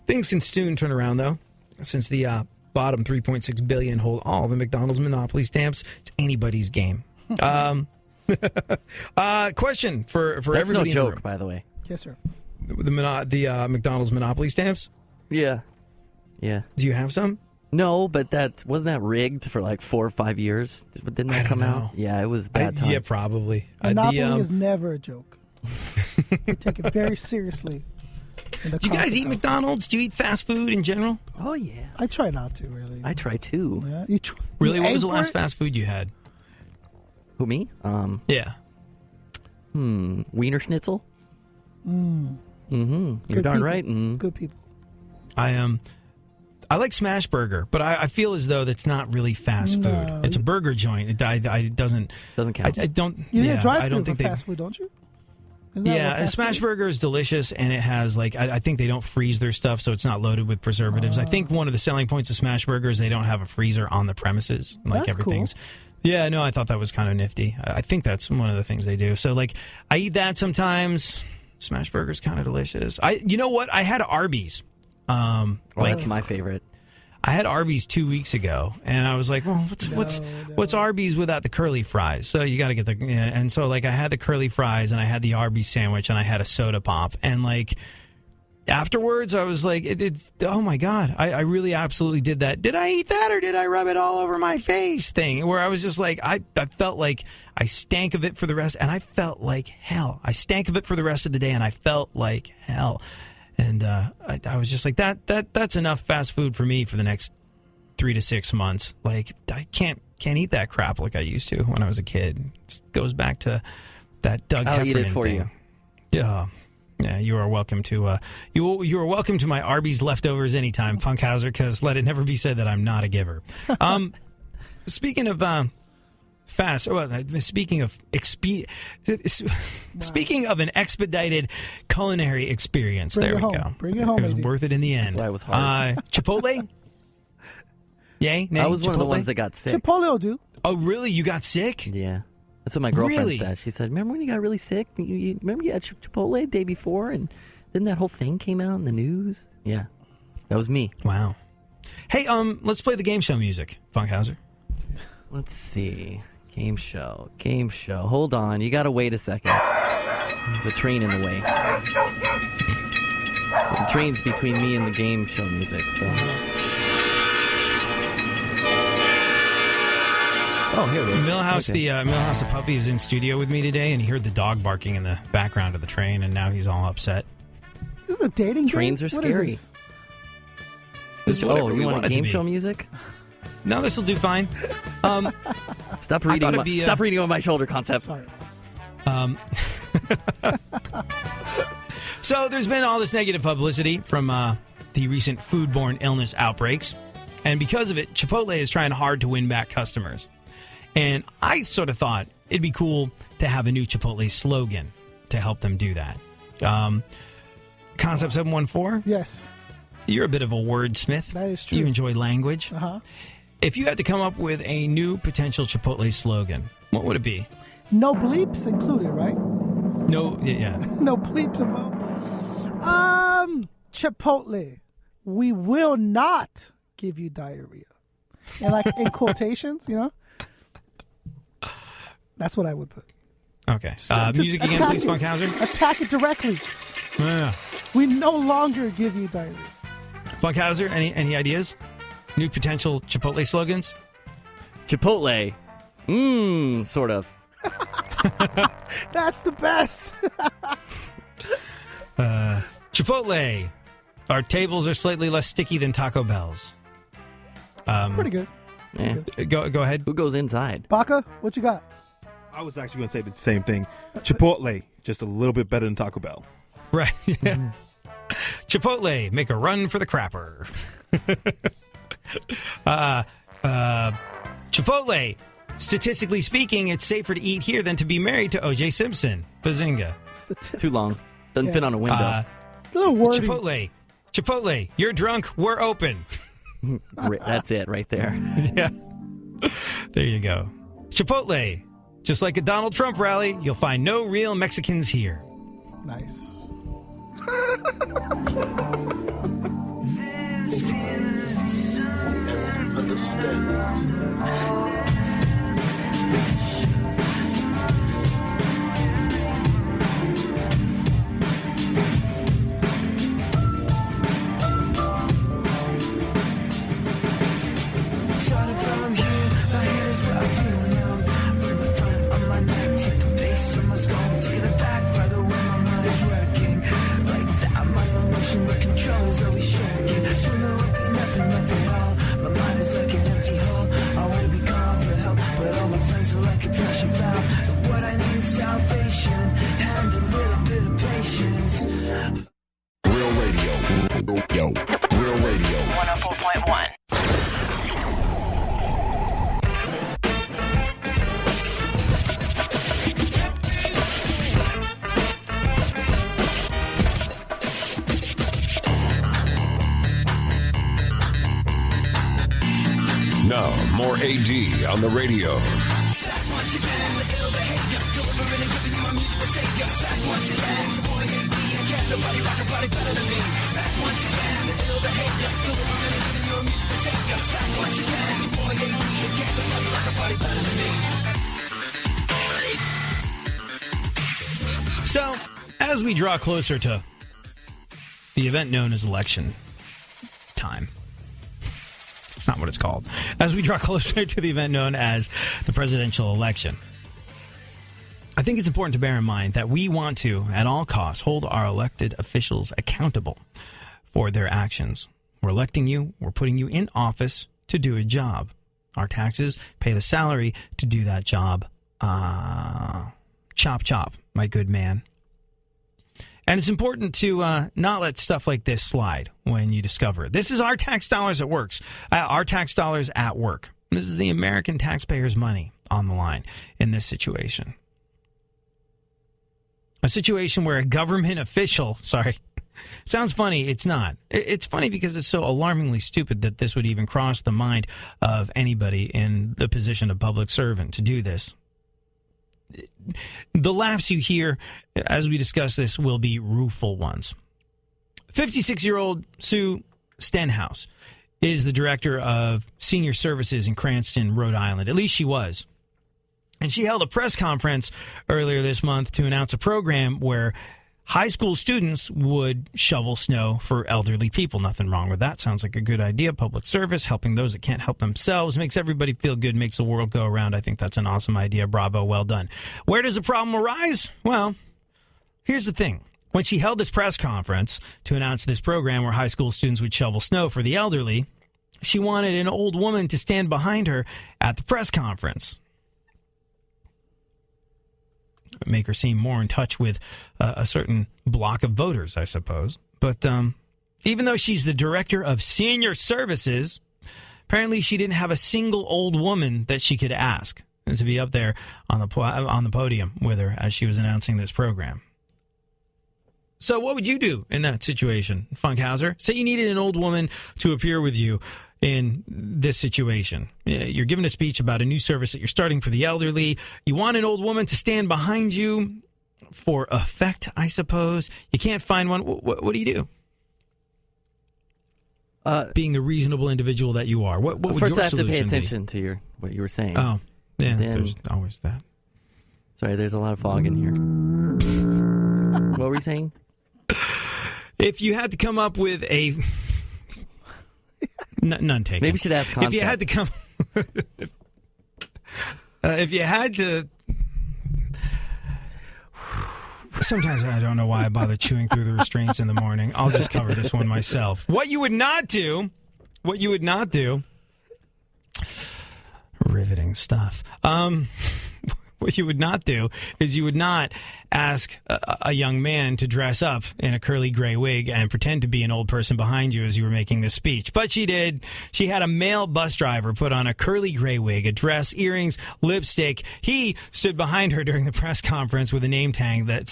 [SPEAKER 3] Things can soon turn around, though, since the bottom 3.6 billion hold all the McDonald's Monopoly stamps. It's anybody's game. Question for
[SPEAKER 6] That's
[SPEAKER 3] everybody.
[SPEAKER 6] No
[SPEAKER 3] in the
[SPEAKER 6] joke, by the way.
[SPEAKER 5] Yes, sir.
[SPEAKER 3] The McDonald's Monopoly stamps.
[SPEAKER 6] Yeah.
[SPEAKER 3] Do you have some?
[SPEAKER 6] No, but wasn't that rigged for like 4 or 5 years? Didn't that come out? Yeah, it was a bad time.
[SPEAKER 3] Yeah, probably.
[SPEAKER 5] Monopoly is never a joke. We take it very seriously.
[SPEAKER 3] Do you guys eat McDonald's? Do you eat fast food in general?
[SPEAKER 6] Oh, yeah.
[SPEAKER 5] I try not to, really.
[SPEAKER 6] I try too.
[SPEAKER 5] Yeah,
[SPEAKER 3] really? What was the last fast food you had?
[SPEAKER 6] Who, me?
[SPEAKER 3] Yeah.
[SPEAKER 6] Wiener Schnitzel? You're
[SPEAKER 5] Good
[SPEAKER 6] darn
[SPEAKER 5] people.
[SPEAKER 6] right.
[SPEAKER 5] Good people.
[SPEAKER 3] I like Smash Burger, but I feel as though that's not really fast food.
[SPEAKER 5] No.
[SPEAKER 3] It's a burger joint. It doesn't
[SPEAKER 6] count.
[SPEAKER 3] I don't.
[SPEAKER 5] You need a drive-through
[SPEAKER 3] I don't think
[SPEAKER 5] for fast food, don't you?
[SPEAKER 3] Yeah, a Smash Burger is delicious, and it has I think they don't freeze their stuff, so it's not loaded with preservatives. I think one of the selling points of Smash Burger is they don't have a freezer on the premises, like
[SPEAKER 5] That's
[SPEAKER 3] everything's.
[SPEAKER 5] Cool.
[SPEAKER 3] Yeah, no, I thought that was kind of nifty. I think that's one of the things they do. So I eat that sometimes. Smash Burger's kind of delicious. You know what? I had Arby's.
[SPEAKER 6] That's my favorite.
[SPEAKER 3] I had Arby's 2 weeks ago, and I was like, "Well, what's Arby's without the curly fries?" So you got to get and so I had the curly fries, and I had the Arby's sandwich, and I had a soda pop, and afterwards, I was like, "Oh my god, I really absolutely did that. Did I eat that, or did I rub it all over my face?" Thing where I was just like, I felt like I stank of it for the rest, and I felt like hell. I stank of it for the rest of the day, and I felt like hell. And I was just like, that's enough fast food for me for the next 3 to 6 months. I can't eat that crap like I used to when I was a kid. It goes back to that Doug Heffernan
[SPEAKER 6] eat it for
[SPEAKER 3] thing. Yeah, you are welcome to you are welcome to my Arby's leftovers anytime, Funkhauser, because let it never be said that I'm not a giver. Speaking of speaking of an expedited culinary experience,
[SPEAKER 5] Bring
[SPEAKER 3] there
[SPEAKER 5] it
[SPEAKER 3] we
[SPEAKER 5] home.
[SPEAKER 3] go.
[SPEAKER 5] Bring it home,
[SPEAKER 3] It was
[SPEAKER 5] AD.
[SPEAKER 3] worth it in the end.
[SPEAKER 6] That's why it was hard.
[SPEAKER 3] Chipotle? Yay? Nay?
[SPEAKER 6] I was one of the
[SPEAKER 3] Chipotle?
[SPEAKER 6] ones that got sick.
[SPEAKER 5] Chipotle will do.
[SPEAKER 3] Oh, really? You got sick?
[SPEAKER 6] Yeah. That's what my girlfriend
[SPEAKER 3] Really?
[SPEAKER 6] said. She said, remember when you got really sick? You remember you had Chipotle the day before, and then that whole thing came out in the news? Yeah. That was me.
[SPEAKER 3] Wow. Hey, let's play the game show music, Funkhauser.
[SPEAKER 6] Let's see. Game show. Hold on. You got to wait a second. There's a train in the way. The train's between me and the game show music, so... Oh, here it is.
[SPEAKER 3] Millhouse,
[SPEAKER 6] Okay.
[SPEAKER 3] Millhouse the puppy is in studio with me today, and he heard the dog barking in the background of the train, and now he's all upset.
[SPEAKER 5] This is a dating
[SPEAKER 6] Trains
[SPEAKER 5] game?
[SPEAKER 6] are
[SPEAKER 5] What is
[SPEAKER 6] scary.
[SPEAKER 5] this?
[SPEAKER 3] This is whatever we
[SPEAKER 6] you
[SPEAKER 3] want
[SPEAKER 6] want
[SPEAKER 3] it to
[SPEAKER 6] game
[SPEAKER 3] be.
[SPEAKER 6] show music?
[SPEAKER 3] No, this will do fine.
[SPEAKER 6] Stop
[SPEAKER 3] I
[SPEAKER 6] reading.
[SPEAKER 3] thought it'd be,
[SPEAKER 6] Stop reading on my shoulder concept.
[SPEAKER 5] Sorry.
[SPEAKER 3] So there's been all this negative publicity from the recent foodborne illness outbreaks, and because of it, Chipotle is trying hard to win back customers. And I sort of thought it'd be cool to have a new Chipotle slogan to help them do that. Concept 714?
[SPEAKER 5] Yes.
[SPEAKER 3] You're a bit of a wordsmith.
[SPEAKER 5] That is true.
[SPEAKER 3] You enjoy language.
[SPEAKER 5] Uh-huh.
[SPEAKER 3] If you had to come up with a new potential Chipotle slogan, what would it be?
[SPEAKER 5] No bleeps included, right?
[SPEAKER 3] No, yeah.
[SPEAKER 5] No bleeps involved. Chipotle, we will not give you diarrhea. And in quotations, That's what I would put.
[SPEAKER 3] Okay. Music again, please, Funkhauser.
[SPEAKER 5] Attack it directly.
[SPEAKER 3] Yeah.
[SPEAKER 5] We no longer give you diarrhea.
[SPEAKER 3] Funkhauser, any ideas? New potential Chipotle slogans?
[SPEAKER 6] Chipotle. Sort of.
[SPEAKER 5] That's the best.
[SPEAKER 3] Chipotle. Our tables are slightly less sticky than Taco Bell's.
[SPEAKER 5] Pretty good.
[SPEAKER 6] Yeah.
[SPEAKER 3] Go ahead.
[SPEAKER 6] Who goes inside?
[SPEAKER 5] Baca, what you got?
[SPEAKER 12] I was actually going to say the same thing. Chipotle, just a little bit better than Taco Bell.
[SPEAKER 3] Right. Yeah. Chipotle, make a run for the crapper. Chipotle, statistically speaking, it's safer to eat here than to be married to O.J. Simpson. Bazinga.
[SPEAKER 6] Too long. Doesn't fit on a window.
[SPEAKER 5] A little wordy.
[SPEAKER 3] Chipotle, you're drunk, we're open.
[SPEAKER 6] That's it right there.
[SPEAKER 3] Yeah. There you go. Chipotle, just like a Donald Trump rally, you'll find no real Mexicans here.
[SPEAKER 5] Nice.
[SPEAKER 2] Starting from here, my head is where I feel numb. From the front of my neck to the base of my skull, taking it back by the way my mind is working. Like that, my emotion, the control is always shaking. So no, it be nothing at all. My mind is like an empty hole. I wanna be calm for help, but all my friends are like a pressure valve. And what I need is salvation and a little bit of patience.
[SPEAKER 1] Real radio. Real radio.
[SPEAKER 13] 104.1.
[SPEAKER 1] Now, more AD on the radio.
[SPEAKER 3] So, as we draw closer to the event known as election time, it's not what it's called. As we draw closer to the event known as the presidential election, I think it's important to bear in mind that we want to, at all costs, hold our elected officials accountable for their actions. We're electing you. We're putting you in office to do a job. Our taxes pay the salary to do that job. Chop, chop, my good man. And it's important to not let stuff like this slide when you discover it. This is our tax dollars at work. Our tax dollars at work. This is the American taxpayers' money on the line in this situation. A situation where a government official, sounds funny, it's not. It's funny because it's so alarmingly stupid that this would even cross the mind of anybody in the position of public servant to do this. The laughs you hear as we discuss this will be rueful ones. 56-year-old Sue Stenhouse is the director of senior services in Cranston, Rhode Island. At least she was. And she held a press conference earlier this month to announce a program where high school students would shovel snow for elderly people. Nothing wrong with that. Sounds like a good idea. Public service, helping those that can't help themselves, makes everybody feel good, makes the world go around. I think that's an awesome idea. Bravo. Well done. Where does the problem arise? Well, here's the thing. When she held this press conference to announce this program where high school students would shovel snow for the elderly, she wanted an old woman to stand behind her at the press conference. Make her seem more in touch with a certain block of voters, I suppose. But even though she's the director of senior services, apparently she didn't have a single old woman that she could ask to be up there on the podium with her as she was announcing this program. So what would you do in that situation, Funkhauser? Say you needed an old woman to appear with you in this situation. You're giving a speech about a new service that you're starting for the elderly. You want an old woman to stand behind you for effect, I suppose. You can't find one. What do you do? Being the reasonable individual that you are. What would
[SPEAKER 6] first
[SPEAKER 3] your
[SPEAKER 6] I have to pay
[SPEAKER 3] solution
[SPEAKER 6] attention to what you were saying.
[SPEAKER 3] Oh, yeah,
[SPEAKER 6] Then,
[SPEAKER 3] there's always that.
[SPEAKER 6] Sorry, there's a lot of fog in here. What were you saying?
[SPEAKER 3] If you had to come up with a... None taken.
[SPEAKER 6] Maybe you should ask concept.
[SPEAKER 3] If you had to come... if you had to... Sometimes I don't know why I bother chewing through the restraints in the morning. I'll just cover this one myself. What you would not do... Riveting stuff. What you would not do is you would not ask a young man to dress up in a curly gray wig and pretend to be an old person behind you as you were making this speech. But she did. She had a male bus driver put on a curly gray wig, a dress, earrings, lipstick. He stood behind her during the press conference with a name tag that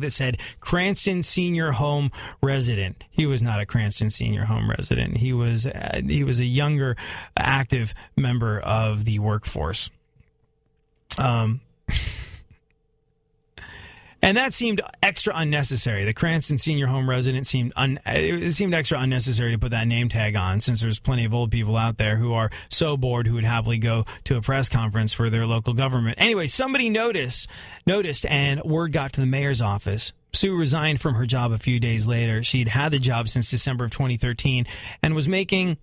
[SPEAKER 3] said Cranston Senior Home Resident. He was not a Cranston Senior Home Resident. He was a younger, active member of the workforce. And that seemed extra unnecessary. The Cranston Senior Home Resident seemed extra unnecessary to put that name tag on, since there's plenty of old people out there who are so bored who would happily go to a press conference for their local government. Anyway, somebody noticed, and word got to the mayor's office. Sue resigned from her job a few days later. She'd had the job since December of 2013 and was making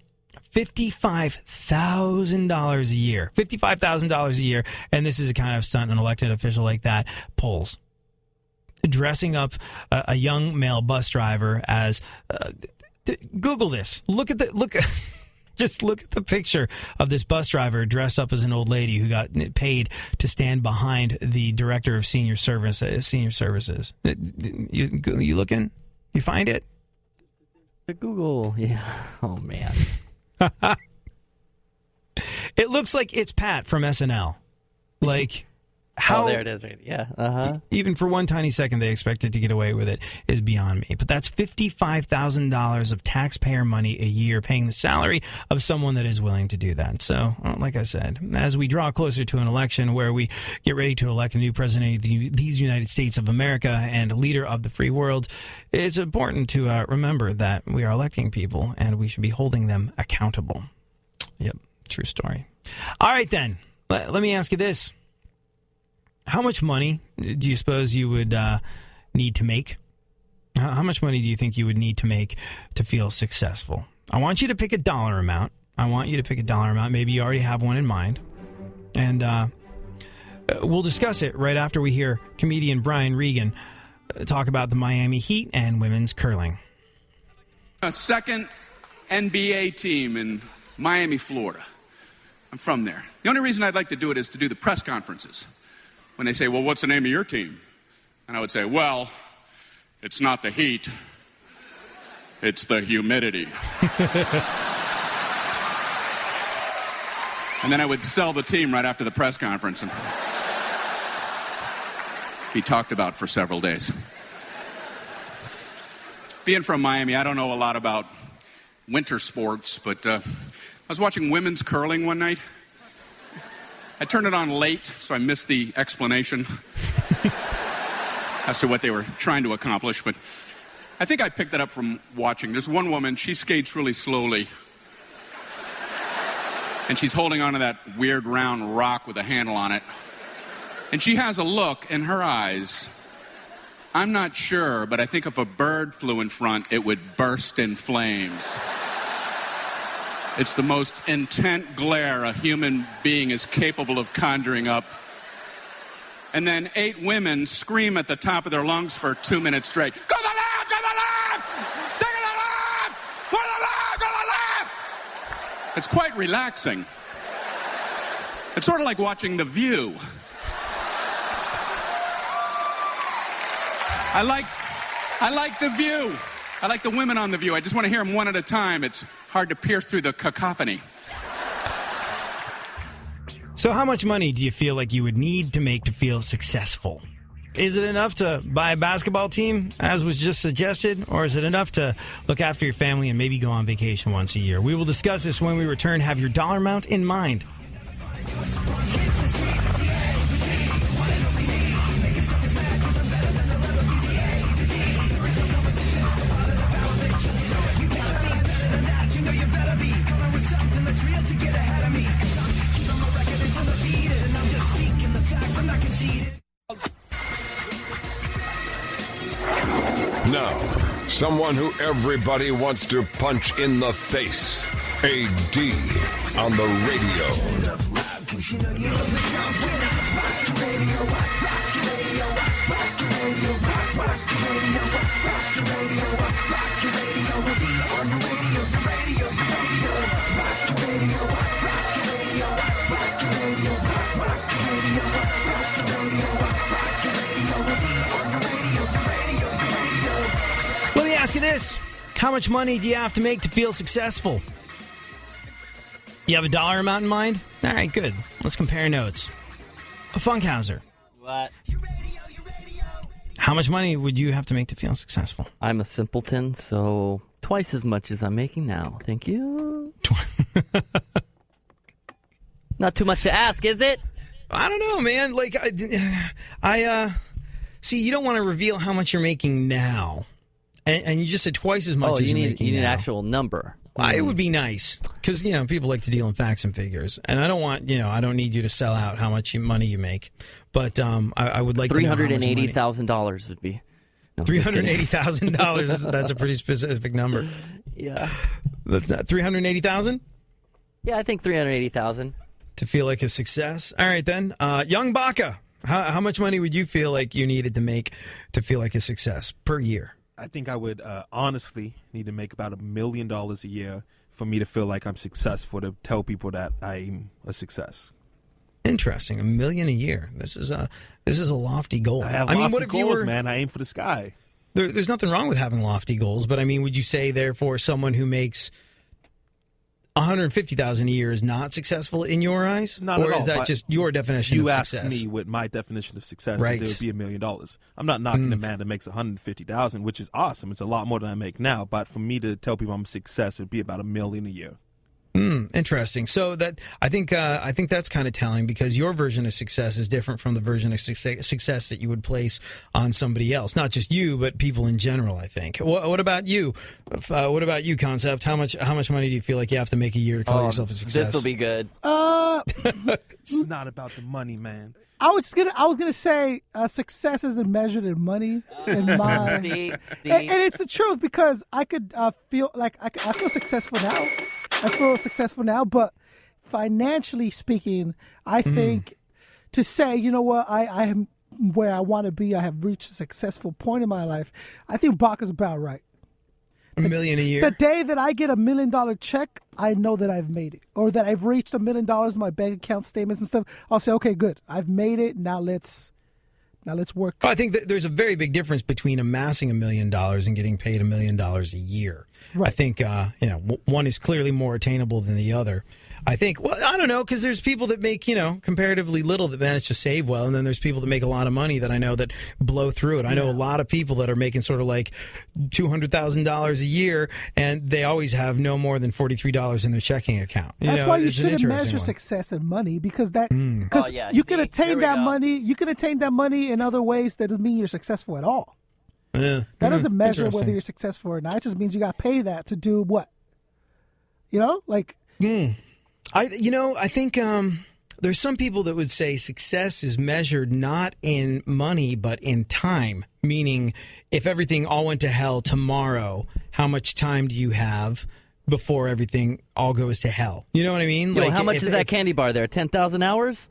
[SPEAKER 3] $55,000 a year. $55,000 a year, and this is a kind of stunt an elected official like that pulls. Dressing up a young male bus driver as Google this. Just look at the picture of this bus driver dressed up as an old lady who got paid to stand behind the director of senior services. You looking? You find it?
[SPEAKER 6] The Google, yeah. Oh man.
[SPEAKER 3] It looks like it's Pat from SNL. Like, how...
[SPEAKER 6] Oh, there it is. Right. Yeah.
[SPEAKER 3] Even for one tiny second they expected to get away with it is beyond me. But that's $55,000 of taxpayer money a year paying the salary of someone that is willing to do that. So, like I said, as we draw closer to an election where we get ready to elect a new president of these United States of America and a leader of the free world, it's important to remember that we are electing people and we should be holding them accountable. Yep, true story. All right, then. Let me ask you this. How much money do you suppose you would need to make? How much money do you think you would need to make to feel successful? I want you to pick a dollar amount. Maybe you already have one in mind. And we'll discuss it right after we hear comedian Brian Regan talk about the Miami Heat and women's curling.
[SPEAKER 13] A second NBA team in Miami, Florida. I'm from there. The only reason I'd like to do it is to do the press conferences. When they say, well, what's the name of your team? And I would say, well, it's not the heat. It's the humidity. And then I would sell the team right after the press conference and be talked about for several days. Being from Miami, I don't know a lot about winter sports, but I was watching women's curling one night. I turned it on late, so I missed the explanation as to what they were trying to accomplish, but I think I picked it up from watching. There's one woman, she skates really slowly, and she's holding onto that weird round rock with a handle on it, and she has a look in her eyes. I'm not sure, but I think if a bird flew in front, it would burst in flames. It's the most intent glare a human being is capable of conjuring up. And then 8 women scream at the top of their lungs for 2 minutes straight. Go to the left! Go to the left! Take it to the left! Go to the left! Go to the left! It's quite relaxing. It's sort of like watching The View. I like The View. I like the women on The View. I just want to hear them one at a time. It's hard to pierce through the cacophony.
[SPEAKER 3] So how much money do you feel like you would need to make to feel successful? Is it enough to buy a basketball team, as was just suggested, or is it enough to look after your family and maybe go on vacation once a year? We will discuss this when we return. Have your dollar amount in mind.
[SPEAKER 1] Now, someone who everybody wants to punch in the face. AD on the radio.
[SPEAKER 3] Let me ask you this. How much money do you have to make to feel successful? You have a dollar amount in mind? All right, good. Let's compare notes. Funkhauser.
[SPEAKER 6] What?
[SPEAKER 3] How much money would you have to make to feel successful?
[SPEAKER 6] I'm a simpleton, so twice as much as I'm making now. Thank you. Not too much to ask, is it?
[SPEAKER 3] I don't know, man. Like, I see, you don't want to reveal how much you're making now. And you just said twice as much as you're making
[SPEAKER 6] you need
[SPEAKER 3] now.
[SPEAKER 6] an actual number.
[SPEAKER 3] It would be nice because, people like to deal in facts and figures. And I don't want, I don't need you to sell out how much money you make. But I would like to know how much money.
[SPEAKER 6] $380,000 would be. No,
[SPEAKER 3] $380,000, that's a pretty specific number.
[SPEAKER 6] Yeah.
[SPEAKER 3] That's $380,000?
[SPEAKER 6] Yeah, I think $380,000.
[SPEAKER 3] To feel like a success? All right, then. Young Baca, how much money would you feel like you needed to make to feel like a success per year?
[SPEAKER 12] I think I would honestly need to make about $1 million a year for me to feel like I'm successful, to tell people that I'm a success.
[SPEAKER 3] Interesting. $1 million a year. This is a lofty goal.
[SPEAKER 12] I have lofty goals, man. I aim for the sky.
[SPEAKER 3] There's nothing wrong with having lofty goals, but I mean, would you say therefore someone who makes $150,000 a year is not successful in your eyes?
[SPEAKER 12] Not at all.
[SPEAKER 3] Or is that just your definition of success?
[SPEAKER 12] You asked me what my definition of success
[SPEAKER 3] right.
[SPEAKER 12] is. It would be $1 million. I'm not knocking the man that makes $150,000, which is awesome. It's a lot more than I make now. But for me to tell people I'm a success, it would be about $1 million a year.
[SPEAKER 3] Interesting. So that I think that's kind of telling, because your version of success is different from the version of success that you would place on somebody else. Not just you, but people in general, I think. What about you? What about you, Concept? How much money do you feel like you have to make a year to call yourself a success?
[SPEAKER 6] This will be good.
[SPEAKER 12] It's not about the money, man.
[SPEAKER 5] I was gonna say success isn't measured in money in my and it's the truth, because I could feel like I feel successful now. I feel successful now, but financially speaking, I think to say, you know what, I am where I want to be. I have reached a successful point in my life. I think Baca's about right.
[SPEAKER 3] $1 million a year.
[SPEAKER 5] The day that I get $1 million check, I know that I've made it, or that I've reached $1 million in my bank account statements and stuff. I'll say, okay, good, I've made it. Now let's work.
[SPEAKER 3] I think that there's a very big difference between amassing $1 million and getting paid $1 million a year. Right. I think one is clearly more attainable than the other. I think, well, I don't know, because there's people that make, comparatively little that manage to save well, and then there's people that make a lot of money that I know that blow through it. I know a lot of people that are making sort of like $200,000 a year, and they always have no more than $43 in their checking account.
[SPEAKER 5] That's why you shouldn't measure success in money, because you can attain that money. You can attain that money in other ways. That doesn't mean you're successful at all.
[SPEAKER 3] Yeah.
[SPEAKER 5] That doesn't measure whether you're successful or not. It just means you got to pay that to do what?
[SPEAKER 3] I think there's some people that would say success is measured not in money but in time. Meaning, if everything all went to hell tomorrow, how much time do you have before everything all goes to hell? You know what I mean?
[SPEAKER 6] How much is that candy bar there? 10,000 hours?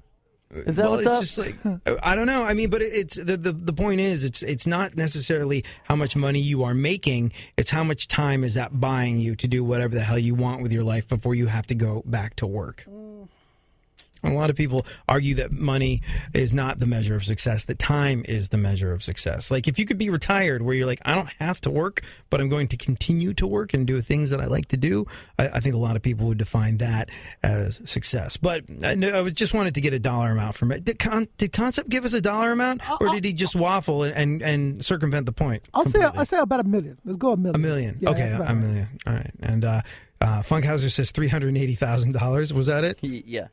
[SPEAKER 6] Is that what's up?
[SPEAKER 3] Just like, I don't know. I mean, but it's the point is, it's not necessarily how much money you are making. It's how much time is that buying you to do whatever the hell you want with your life before you have to go back to work. A lot of people argue that money is not the measure of success, that time is the measure of success. Like, if you could be retired where you're like, I don't have to work, but I'm going to continue to work and do things that I like to do, I think a lot of people would define that as success. But I just wanted to get a dollar amount from it. Did Concept give us a dollar amount, or did he just waffle and circumvent the point?
[SPEAKER 5] I'll say about $1 million. Let's go $1 million.
[SPEAKER 3] $1 million.
[SPEAKER 5] Yeah,
[SPEAKER 3] okay, $1 million. All right. And Funkhauser says $380,000. Was that it?
[SPEAKER 6] Yeah.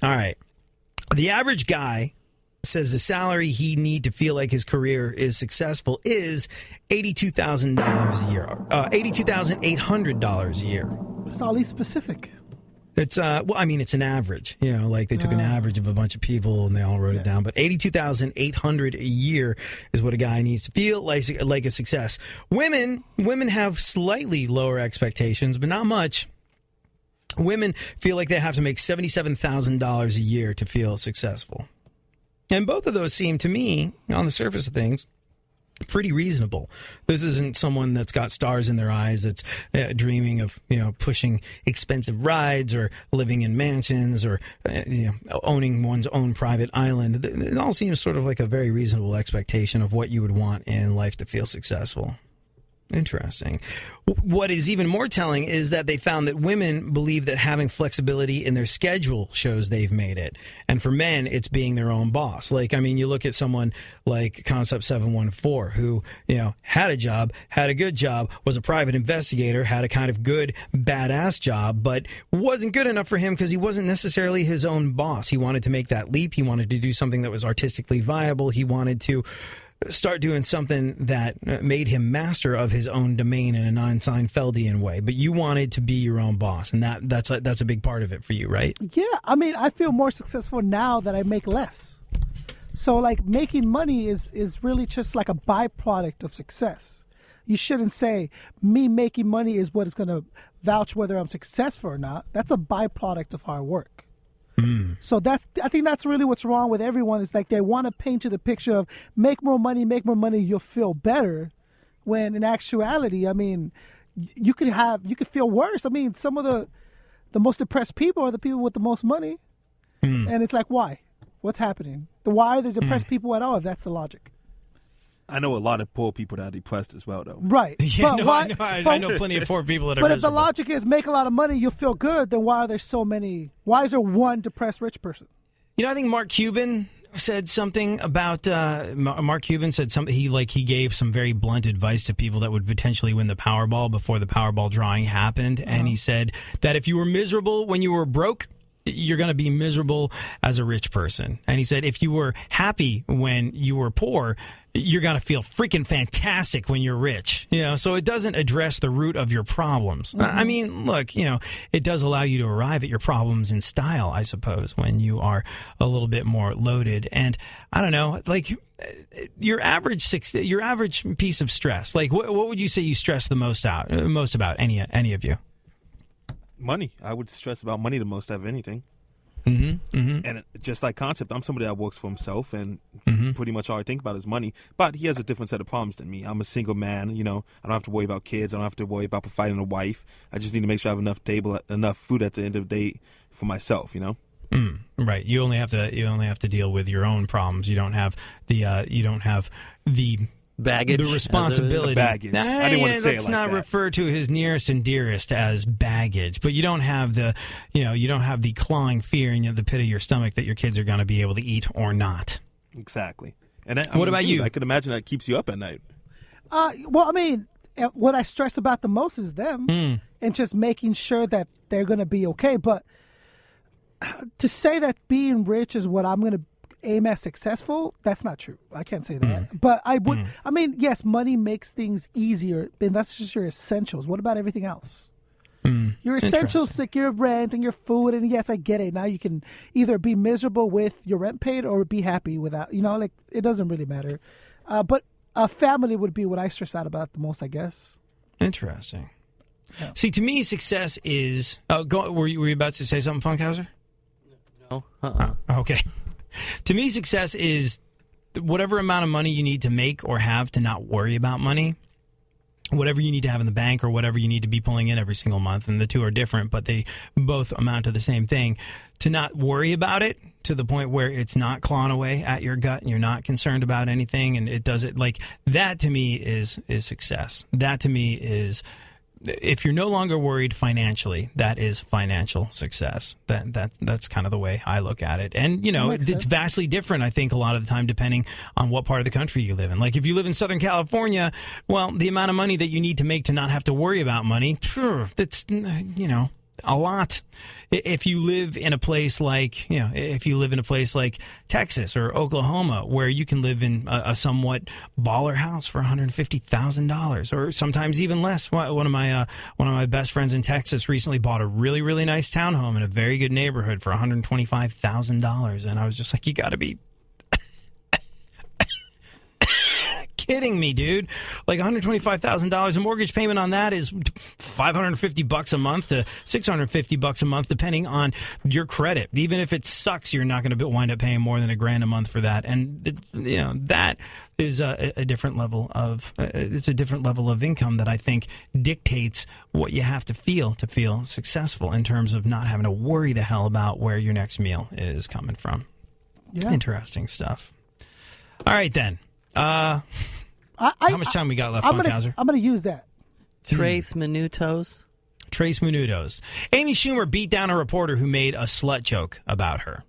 [SPEAKER 3] All right. The average guy says the salary he need to feel like his career is successful is $82,000 a year. $82,800 a year.
[SPEAKER 5] It's oddly specific.
[SPEAKER 3] It's it's an average. Like they took an average of a bunch of people and they all wrote it down. But $82,800 a year is what a guy needs to feel like a success. Women have slightly lower expectations, but not much. Women feel like they have to make $77,000 a year to feel successful. And both of those seem to me, on the surface of things, pretty reasonable. This isn't someone that's got stars in their eyes that's dreaming of pushing expensive rides or living in mansions or owning one's own private island. It all seems sort of like a very reasonable expectation of what you would want in life to feel successful. Interesting. What is even more telling is that they found that women believe that having flexibility in their schedule shows they've made it. And for men, it's being their own boss. You look at someone like Concept 714 who, had a job, had a good job, was a private investigator, had a kind of good, badass job, but wasn't good enough for him because he wasn't necessarily his own boss. He wanted to make that leap. He wanted to do something that was artistically viable. He wanted to start doing something that made him master of his own domain in a non-Seinfeldian way. But you wanted to be your own boss, and that's a big part of it for you, right?
[SPEAKER 5] Yeah, I feel more successful now that I make less. So, making money is really just like a byproduct of success. You shouldn't say, me making money is what is going to vouch whether I'm successful or not. That's a byproduct of hard work. So I think that's really what's wrong with everyone. It's like they want to paint you the picture of make more money, you'll feel better. When in actuality, you could feel worse. Some of the most depressed people are the people with the most money. And it's like, why? What's happening? Why are there depressed people at all if that's the logic?
[SPEAKER 12] I know a lot of poor people that are depressed as well, though.
[SPEAKER 5] Right.
[SPEAKER 3] Yeah, I know plenty of poor people that are
[SPEAKER 5] But
[SPEAKER 3] miserable.
[SPEAKER 5] if the logic is make a lot of money, you'll feel good, then why are there so many? Why is there one depressed rich person?
[SPEAKER 3] I think Mark Cuban said something about Mark Cuban said something. He gave some very blunt advice to people that would potentially win the Powerball before the Powerball drawing happened. And he said that if you were miserable when you were broke, you're going to be miserable as a rich person. And he said if you were happy when you were poor, you're going to feel freaking fantastic when you're rich. So it doesn't address the root of your problems. Look, it does allow you to arrive at your problems in style, I suppose, when you are a little bit more loaded. And I don't know, your average piece of stress, what would you say you stress the most about, any of you?
[SPEAKER 12] Money. I would stress about money the most out of anything. And just like Concept, I'm somebody that works for himself, and pretty much all I think about is money. But he has a different set of problems than me. I'm a single man. I don't have to worry about kids. I don't have to worry about providing a wife. I just need to make sure I have enough food at the end of the day for myself.
[SPEAKER 3] Right. You only have to deal with your own problems. You don't have the
[SPEAKER 6] baggage,
[SPEAKER 3] the responsibility.
[SPEAKER 12] The baggage. I didn't want to say it like that. Let's
[SPEAKER 3] not refer to his nearest and dearest as baggage, but you don't have the clawing fear in the pit of your stomach that your kids are going to be able to eat or not.
[SPEAKER 12] Exactly. And
[SPEAKER 3] what about you?
[SPEAKER 12] I could imagine that keeps you up at night.
[SPEAKER 5] What I stress about the most is them and just making sure that they're going to be okay. But to say that being rich is what I'm going to aim at successful, that's not true. I can't say that. But I would, yes, money makes things easier, and that's just your essentials. What about everything else? Your essentials, like your rent and your food, and yes, I get it. Now you can either be miserable with your rent paid or be happy without, it doesn't really matter. But a family would be what I stress out about the most, I guess.
[SPEAKER 3] Interesting. Yeah. See, to me, success is... were you about to say something, Funkhauser?
[SPEAKER 6] No.
[SPEAKER 3] Okay. To me, success is whatever amount of money you need to make or have to not worry about money, whatever you need to have in the bank or whatever you need to be pulling in every single month, and the two are different, but they both amount to the same thing. To not worry about it to the point where it's not clawing away at your gut and you're not concerned about anything, and it does it that to me is success. That to me is... If you're no longer worried financially, that is financial success. That's kind of the way I look at it. And, it's vastly different, I think, a lot of the time, depending on what part of the country you live in. Like, if you live in Southern California, well, the amount of money that you need to make to not have to worry about money, that's, A lot. If you live in a place like, Texas or Oklahoma, where you can live in a somewhat baller house for $150,000, or sometimes even less. One of my best friends in Texas recently bought a really, really nice townhome in a very good neighborhood for $125,000, and I was just like, you got to be kidding me, dude. Like $125,000, a mortgage payment on that is $550 a month to $650 a month, depending on your credit. Even if it sucks, you're not going to wind up paying more than $1,000 a month for that. And that is a different level of income that I think dictates what you have to feel successful in terms of not having to worry the hell about where your next meal is coming from. Yeah. Interesting stuff. All right, then. How much time we got left, Funkhauser?
[SPEAKER 5] I'm going to use that.
[SPEAKER 6] Trace Minutos.
[SPEAKER 3] Amy Schumer beat down a reporter who made a slut joke about her.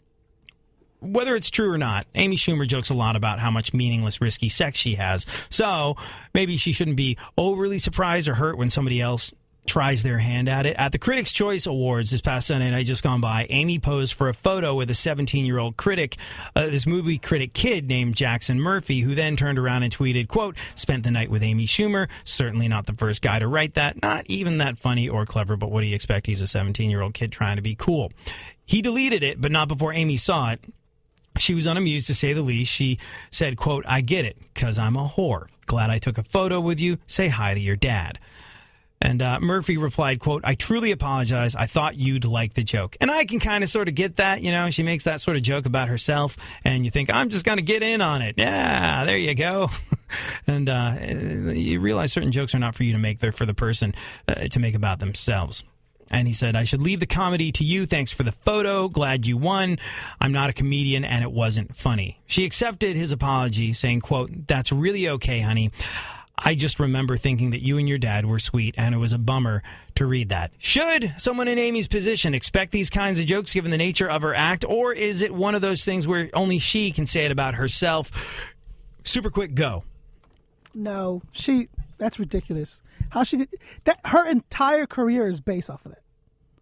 [SPEAKER 3] Whether it's true or not, Amy Schumer jokes a lot about how much meaningless, risky sex she has. So maybe she shouldn't be overly surprised or hurt when somebody else tries their hand at it. At the Critics' Choice Awards this past Sunday night just gone by, Amy posed for a photo with a 17-year-old critic, this movie critic kid named Jackson Murphy, who then turned around and tweeted, quote, "Spent the night with Amy Schumer. Certainly not the first guy to write that. Not even that funny or clever, but what do you expect? He's a 17-year-old kid trying to be cool." He deleted it, but not before Amy saw it. She was unamused, to say the least. She said, quote, "I get it, because I'm a whore. Glad I took a photo with you. Say hi to your dad." And Murphy replied, quote, "I truly apologize. I thought you'd like the joke." And I can kind of sort of get that. She makes that sort of joke about herself, and you think, I'm just going to get in on it. Yeah, there you go. And you realize certain jokes are not for you to make. They're for the person to make about themselves. And he said, "I should leave the comedy to you. Thanks for the photo. Glad you won. I'm not a comedian, and it wasn't funny." She accepted his apology, saying, quote, "That's really okay, honey. I just remember thinking that you and your dad were sweet, and it was a bummer to read that." Should someone in Amy's position expect these kinds of jokes given the nature of her act, or is it one of those things where only she can say it about herself? Super quick, go.
[SPEAKER 5] No, that's ridiculous. How she her entire career is based off of that.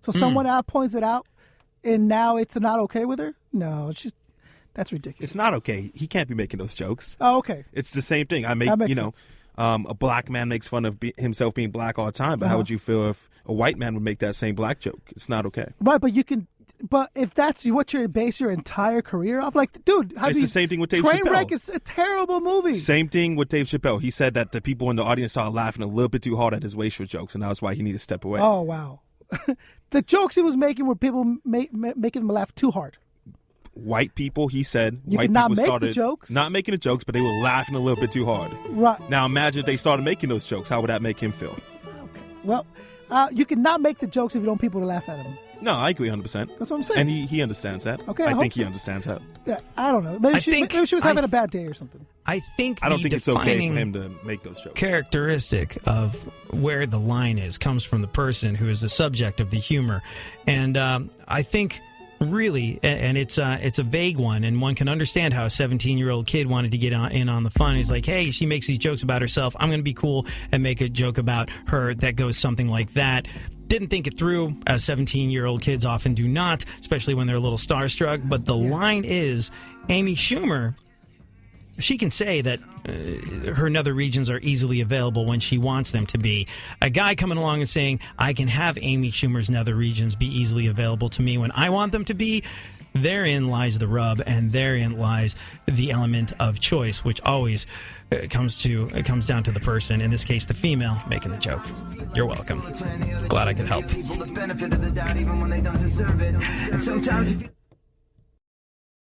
[SPEAKER 5] So someone out points it out, and now it's not okay with her? No, that's ridiculous.
[SPEAKER 12] It's not okay. He can't be making those jokes.
[SPEAKER 5] Oh, okay.
[SPEAKER 12] It's the same thing. A black man makes fun of himself being black all the time, but how would you feel if a white man would make that same black joke? It's not okay.
[SPEAKER 5] Right, but if that's what you base your entire career off, like, dude,
[SPEAKER 12] it's the same thing with Dave Chappelle.
[SPEAKER 5] Trainwreck is a terrible movie.
[SPEAKER 12] Same thing with Dave Chappelle. He said that the people in the audience started laughing a little bit too hard at his racial jokes, and that's why he needed to step away.
[SPEAKER 5] Oh, wow. The jokes he was making were people making them laugh too hard.
[SPEAKER 12] White people, he said,
[SPEAKER 5] white people started
[SPEAKER 12] not making the jokes, but they were laughing a little bit too hard.
[SPEAKER 5] Right.
[SPEAKER 12] Now imagine if they started making those jokes. How would that make him feel?
[SPEAKER 5] Okay. Well, you can not make the jokes if you don't want people to laugh at them.
[SPEAKER 12] No, I agree 100%.
[SPEAKER 5] That's what I'm saying.
[SPEAKER 12] And he understands that.
[SPEAKER 5] Okay,
[SPEAKER 12] I think he understands that.
[SPEAKER 5] Yeah, I don't know. Maybe she was having a bad day or something.
[SPEAKER 3] I don't
[SPEAKER 12] think it's okay for him to make those jokes.
[SPEAKER 3] Characteristic of where the line is comes from the person who is the subject of the humor. And I think really, and it's a vague one, and one can understand how a 17-year-old kid wanted to get in on the fun. He's like, hey, she makes these jokes about herself. I'm going to be cool and make a joke about her that goes something like that. Didn't think it through, as 17-year-old kids often do not, especially when they're a little starstruck. But the line is, Amy Schumer, she can say that her nether regions are easily available when she wants them to be. A guy coming along and saying, I can have Amy Schumer's nether regions be easily available to me when I want them to be, therein lies the rub, and therein lies the element of choice, which always comes down to the person, in this case the female, making the joke. You're welcome. Glad I could help.